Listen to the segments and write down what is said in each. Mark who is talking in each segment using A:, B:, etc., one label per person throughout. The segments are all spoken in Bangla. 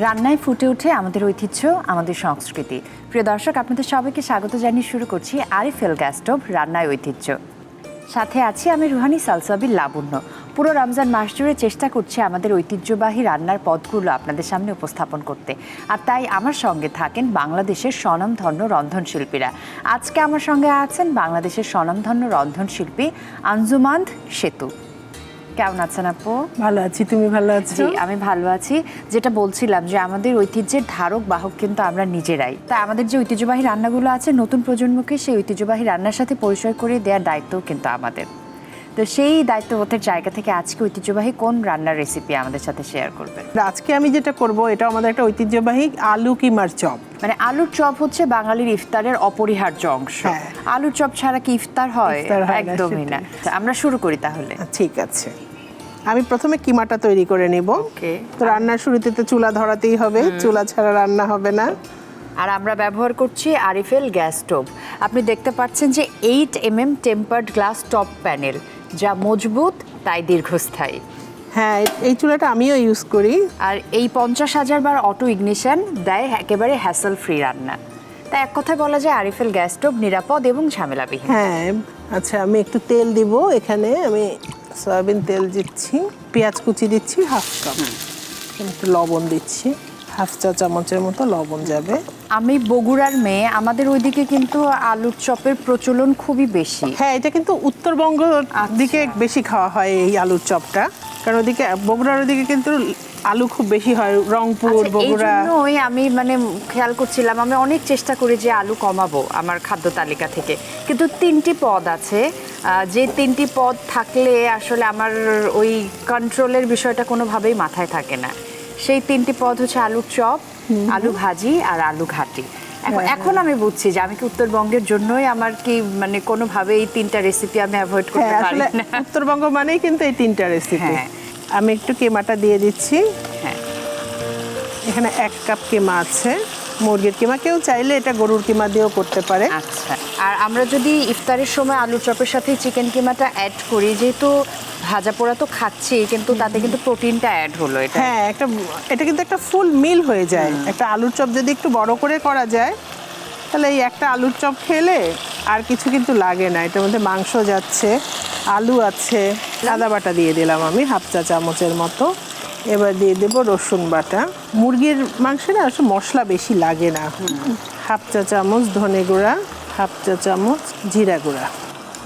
A: রান্নায় ফুটে ওঠে আমাদের ঐতিহ্য, আমাদের সংস্কৃতি। প্রিয় দর্শক, আপনাদের সবাইকে স্বাগত জানিয়ে শুরু করছি RFL গ্যাস স্টোভ রান্নায় ঐতিহ্য। সাথে আছি আমি রুহানি সালসাবিল লাবণ্য। পুরো রমজান মাস জুড়ে চেষ্টা করছি আমাদের ঐতিহ্যবাহী রান্নার পদগুলো আপনাদের সামনে উপস্থাপন করতে, আর তাই আমার সঙ্গে থাকেন বাংলাদেশের স্বনামধন্য রন্ধনশিল্পীরা। আজকে আমার সঙ্গে আছেন বাংলাদেশের স্বনামধন্য রন্ধনশিল্পী আঞ্জুমান সেতু। কেমন আছেন আপু?
B: ভালো আছি, তুমি ভালো আছো?
A: জি, আমি ভালো আছি। যেটা বলছিলাম যে আমাদের ঐতিহ্যের ধারক বাহক কিন্তু আমরা নিজেরাই, তাই আমাদের যে ঐতিহ্যবাহী রান্নাগুলো আছে নতুন প্রজন্মকে সেই ঐতিহ্যবাহী রান্নার সাথে পরিচয় করে দেওয়ার দায়িত্বও কিন্তু আমাদের। তো সেই দায়িত্ববোধের জায়গা থেকে আজকে ঐতিহ্যবাহী কোন রান্নার রেসিপি আমাদের সাথে শেয়ার করবেন?
B: আজকে আমি যেটা করব এটা আমাদের একটা ঐতিহ্যবাহী আলু কিমার চপ।
A: মানে আলুর চপ হচ্ছে বাঙালির ইফতারের অপরিহার্য অংশ। আলুর চপ ছাড়া কি ইফতার হয়? একদমই না। আমরা শুরু করি তাহলে।
B: ঠিক আছে, আমি প্রথমে কিমাটা তৈরি করে নিব। তো রান্নার শুরুতে তো চুলা ধরাতেই হবে, চুলা ছাড়া রান্না হবে না।
A: আর আমরা ব্যবহার করছি RFL গ্যাস স্টোভ। আপনি দেখতে পাচ্ছেন যে 8mm tempered glass top panel, যা মজবুত তাই দীর্ঘস্থায়ী।
B: হ্যাঁ, এই চুলাটা আমিও ইউজ করি।
A: আর এই 50,000 বার অটো ইগনিশন দেয় একেবারে হ্যাসেল ফ্রি রান্না। তাই এক কথায় বলা যায় RFL গ্যাস স্টোভ নিরাপদ এবং ঝামেলাবিহীন।
B: হ্যাঁ, আচ্ছা, আমি একটু তেল দিব। এখানে আমি সয়াবিন তেল দিচ্ছি, পেঁয়াজ কুচি দিচ্ছি হাফ কাপ, একটু লবণ দিচ্ছি, হাফ চা চামচের মতো লবণ যাবে।
A: আমি বগুড়ার মেয়ে, আমাদের ওইদিকে কিন্তু আলুর চপের প্রচলন খুবই বেশি।
B: হ্যাঁ, এটা কিন্তু উত্তরবঙ্গ দিকে বেশি খাওয়া হয় এই আলুর চপটা, কারণ ওদিকে বগুড়ার ওদিকে কিন্তু আলু খুব বেশি হয়, রংপুর বগুড়া।
A: ওই আমি মানে খেয়াল করছিলাম, আমি অনেক চেষ্টা করি যে আলু কমাবো আমার খাদ্য তালিকা থেকে, কিন্তু 3টি পদ আছে, যে 3টি পদ থাকলে আসলে আমার ওই কন্ট্রোলের বিষয়টা কোনোভাবেই মাথায় থাকে না। সেই 3টি পদ হচ্ছে আলুর চপ, আলু ভাজি আর আলু ঘাটি। এখন আমি বুঝছি যে আমি কি উত্তরবঙ্গের জন্যই আমার কি মানে কোনোভাবে এই 3টা রেসিপি আমি অ্যাভয়েড করতে পারি না।
B: উত্তরবঙ্গ মানেই কিন্তু এই 3টা রেসিপি। আমি একটু কিমাটা দিয়ে দিচ্ছি।
A: হ্যাঁ,
B: এখানে 1 কাপ কিমা আছে, মুরগির কিমা। কেউ চাইলে এটা গরুর কিমা দিয়েও করতে পারে।
A: আচ্ছা, আর আমরা যদি ইফতারের সময় আলুর চপের সাথে চিকেন কিমাটা অ্যাড করি, যেহেতু ভাজা পোড়া তো খাচ্ছি, কিন্তু তাতে কিন্তু প্রোটিনটা অ্যাড হলো।
B: হ্যাঁ, এটা কিন্তু একটা ফুল মিল হয়ে যায়। একটা আলুর চপ যদি একটু বড় করে করা যায়, তাহলে এই একটা আলুর চপ খেলে আর কিছু কিন্তু লাগে না। এটার মধ্যে মাংস যাচ্ছে, আলু আছে। আদা বাটা দিয়ে দিলাম আমি হাফ চা চামচের মতো। এবার দিয়ে দেবো রসুন বাটা। মুরগির মাংসে না আসলে মশলা বেশি লাগে না। হাফ চা চামচ ধনে গুঁড়া, হাফ চা চামচ জিরা গুঁড়া।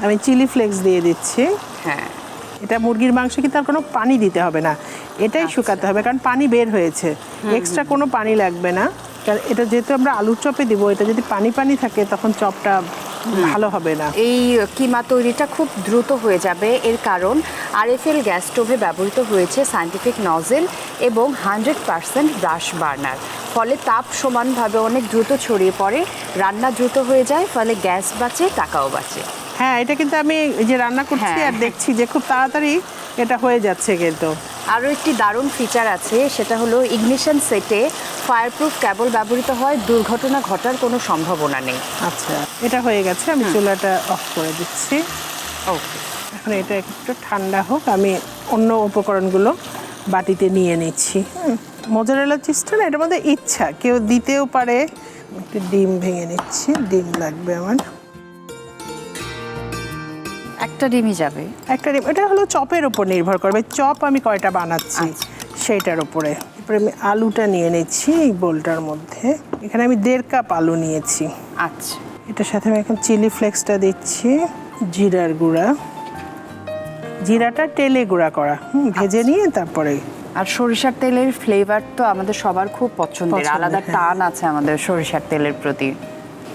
B: আমি চিলি ফ্লেক্স দিয়ে দিচ্ছি।
A: হ্যাঁ,
B: এটা মুরগির মাংস কিন্তু আর কোনো পানি দিতে হবে না, এটাই শুকাতে হবে, কারণ পানি বের হয়েছে, এক্সট্রা কোনো পানি লাগবে না। কারণ এটা যেহেতু আমরা আলুর চপে দিব, এটা যদি পানি পানি থাকে তখন চপটা ভালো হবে না।
A: এই কিমা তৈরিটা খুব দ্রুত হয়ে যাবে, এর কারণ RFL গ্যাস স্টোভে ব্যবহৃত হয়েছে সায়েন্টিফিক নজেল এবং 100% ব্রাশ বার্নার। ফলে তাপ সমানভাবে অনেক দ্রুত ছড়িয়ে পড়ে, রান্না দ্রুত হয়ে যায়, ফলে গ্যাস বাঁচে, টাকাও বাঁচে।
B: হ্যাঁ, এটা কিন্তু আমি যে রান্না করছি আর দেখছি যে খুব তাড়াতাড়ি এটা হয়ে যাচ্ছে। কিন্তু
A: আরও একটি দারুণ ফিচার আছে, সেটা হলো ইগনিশন সেটে ফায়ারপ্রুফ কেবল ব্যবহৃত হয়, দুর্ঘটনা ঘটার কোনো সম্ভাবনা নেই।
B: আচ্ছা, এটা হয়ে গেছে, আমি চুলাটা অফ করে দিচ্ছি।
A: ওকে,
B: এখন এটা একটু ঠান্ডা হোক, আমি অন্য উপকরণগুলো বাটিতে নিয়ে নিচ্ছি। মোজারেলা চিজটা না এটার মধ্যে ইচ্ছা, কেউ দিতেও পারে। একটু ডিম ভেঙে নিচ্ছি, ডিম লাগবে আমার।
A: একটা ডিমই যাবে?
B: একটা ডিম। এটা হলো চপের উপর নির্ভর করবে, চপ আমি কয়টা বানাচ্ছি সেইটার উপরে। এরপরে আমি আলুটা নিয়ে নিচ্ছি এই বোলটার মধ্যে। এখানে আমি 1.5 কাপ আলু নিয়েছি।
A: আচ্ছা,
B: এটার সাথে আমি এখন চিলি ফ্লেক্সটা দিচ্ছি, জিরার গুঁড়া। জিরাটা তেলে গুঁড়া করা, ভেজে নিয়ে তারপরে।
A: আর সরিষার তেলের ফ্লেভার তো আমাদের সবার খুব পছন্দের, আলাদা টান আছে আমাদের সরিষার তেলের প্রতি।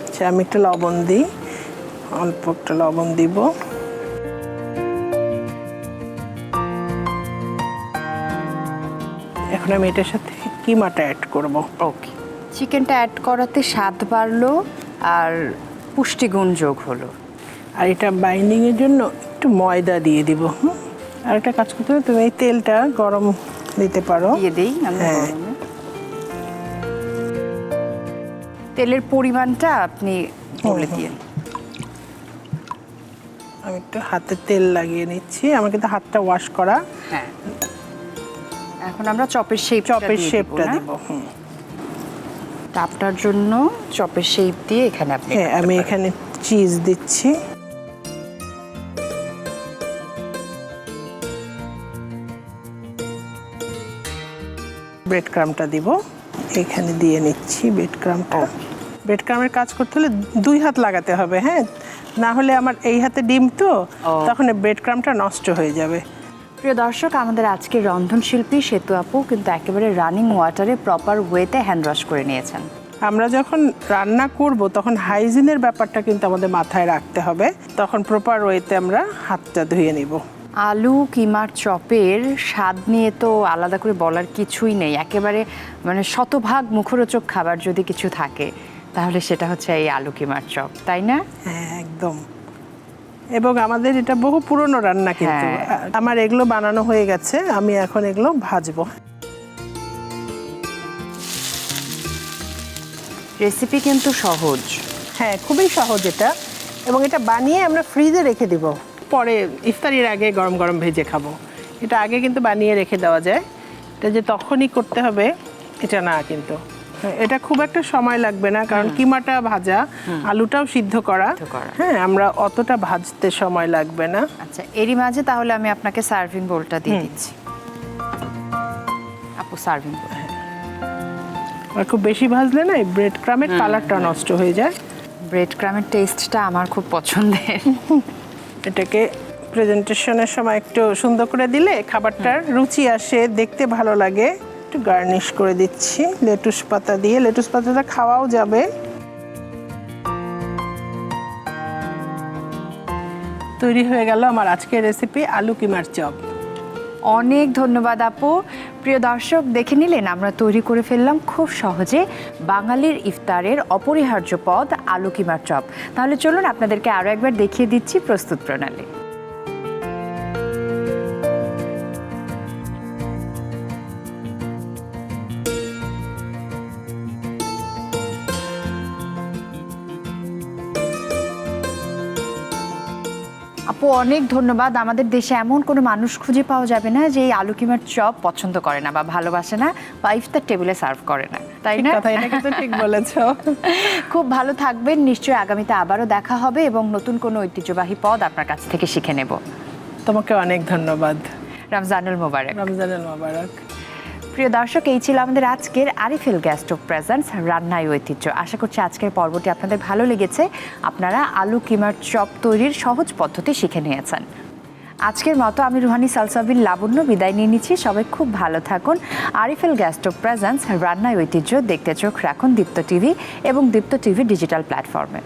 B: আচ্ছা, আমি একটু লবণ দিই, অল্প একটা লবণ দিব। এখন আমি এটার সাথে কিমাটা অ্যাড করব।
A: ওকে, চিকেনটা অ্যাড করাতে স্বাদ বাড়লো আর পুষ্টিগুণ যোগ হলো।
B: আর এটা বাইন্ডিংয়ের জন্য একটু ময়দা দিয়ে দিব। আর একটা কাজ করতে হবে, তুমি এই তেলটা গরম দিতে পারো।
A: দিয়ে দিই আমি। তেলের পরিমাণটা আপনি বলে দিন।
B: আমি একটু হাতে তেল লাগিয়ে নিচ্ছি, আমার কিন্তু হাতটা ওয়াশ করা।
A: হ্যাঁ, এখন আমরা চপের শেপটা
B: দিব।
A: আপনার জন্য চপের শেপ দিয়ে এখানে আপনি
B: হ্যাঁ, আমি এখানে চিজ দিচ্ছি। ব্রেড ক্রামটা দিব, এখানে দিয়ে নিচ্ছি ব্রেড ক্রামটা। ব্রেড ক্রামের কাজ করতে হলে 2 হাত লাগাতে হবে, হ্যাঁ, না হলে আমার এই হাতে ডিম তো তখন ব্রেড ক্রামটা নষ্ট হয়ে যাবে।
A: প্রিয় দর্শক, আমাদের আজকের রন্ধনশিল্পী সেতু আপু কিন্তু একেবারে রানিং ওয়াটারে প্রপার ওয়েতে হ্যান্ড ওয়াশ করে নিয়েছেন।
B: আমরা যখন রান্না করব তখন হাইজিনের ব্যাপারটা কিন্তু আমাদের মাথায় রাখতে হবে, তখন প্রপার ওয়েতে আমরা হাতটা ধুয়ে নিব।
A: আলু কিমার চপের স্বাদ নিয়ে তো আলাদা করে বলার কিছুই নেই, একেবারে মানে শতভাগ মুখরোচক খাবার যদি কিছু থাকে তাহলে সেটা হচ্ছে এই আলু কিমার চপ, তাই না?
B: হ্যাঁ, একদম। এবং আমাদের এটা বহু পুরনো রান্না, কিন্তু আমার এগুলো বানানো হয়ে গেছে, আমি এখন এগুলো ভাজবো।
A: রেসিপি কিন্তু সহজ।
B: হ্যাঁ, খুবই সহজ এটা, এবং এটা বানিয়ে আমরা ফ্রিজে রেখে দিব, পরে ইফতারির আগে গরম গরম ভেজে খাবো। এটা আগে কিন্তু বানিয়ে রেখে দেওয়া যায়, এটা যে তখনই করতে হবে এটা না, কিন্তু এটা খুব একটা সময় লাগবে না, কারণ কিমাটা ভাজা, আলুটাও সিদ্ধ করা। হ্যাঁ, আমরা অতটা ভাজতে সময় লাগবে না।
A: আচ্ছা, এরই মাঝে তাহলে আমি আপনাকে সার্ভিং বোলটা দিয়ে দিচ্ছি। আপু, সার্ভিং বোল।
B: আর খুব বেশি ভাজলে না ব্রেড ক্রামের কালারটা নষ্ট হয়ে যায়।
A: ব্রেড ক্রামের টেস্টটা আমার খুব পছন্দের।
B: এটাকে প্রেজেন্টেশনের সময় একটু সুন্দর করে দিলে খাবারটার রুচি আসে, দেখতে ভালো লাগে। একটু গার্নিশ করে দিচ্ছি লেটুস পাতা দিয়ে, লেটুস পাতাটা খাওয়াও যাবে। তৈরি হয়ে গেল আমার আজকের রেসিপি আলু কিমার চপ।
A: অনেক ধন্যবাদ আপু। প্রিয় দর্শক, দেখে নিলেন আমরা তৈরি করে ফেললাম খুব সহজে বাঙালির ইফতারের অপরিহার্য পদ আলু কিমার চপ। তাহলে চলুন আপনাদেরকে আরও একবার দেখিয়ে দিচ্ছি প্রস্তুত প্রণালী। আপু, অনেক ধন্যবাদ। আমাদের দেশে এমন কোনো মানুষ খুঁজে পাওয়া যাবে না যে এই আলু কিমার চপ পছন্দ করে না বা ভালোবাসে না বা ইফতার টেবিলে সার্ভ করে না, তাই না?
B: এটা কিন্তু ঠিক বলেছো।
A: খুব ভালো থাকবেন, নিশ্চয়ই আগামীতে আবারও দেখা হবে এবং নতুন কোনো ঐতিহ্যবাহী পদ আপনার কাছ থেকে শিখে নেব।
B: তোমাকে অনেক ধন্যবাদ।
A: রমজানুল মোবারক।
B: রমজানুল মোবারক।
A: প্রিয় দর্শক, এই ছিল আমাদের আজকের আরএফএল গ্যাস স্টোভ প্রেজেন্টস রান্নায় ঐতিহ্য। আশা করছি আজকের পর্বটি আপনাদের ভালো লেগেছে, আপনারা আলু কিমার চপ তৈরির সহজ পদ্ধতি শিখে নিয়েছেন। আজকের মতো আমি রুহানি সালসাবিল লাবণ্য বিদায় নিয়ে নিচ্ছি। সবাই খুব ভালো থাকুন। আরএফএল গ্যাস স্টোভ প্রেজেন্টস রান্নায় ঐতিহ্য দেখতে চোখ রাখুন দীপ্ত টিভি এবং দীপ্ত টিভি ডিজিটাল প্ল্যাটফর্মে।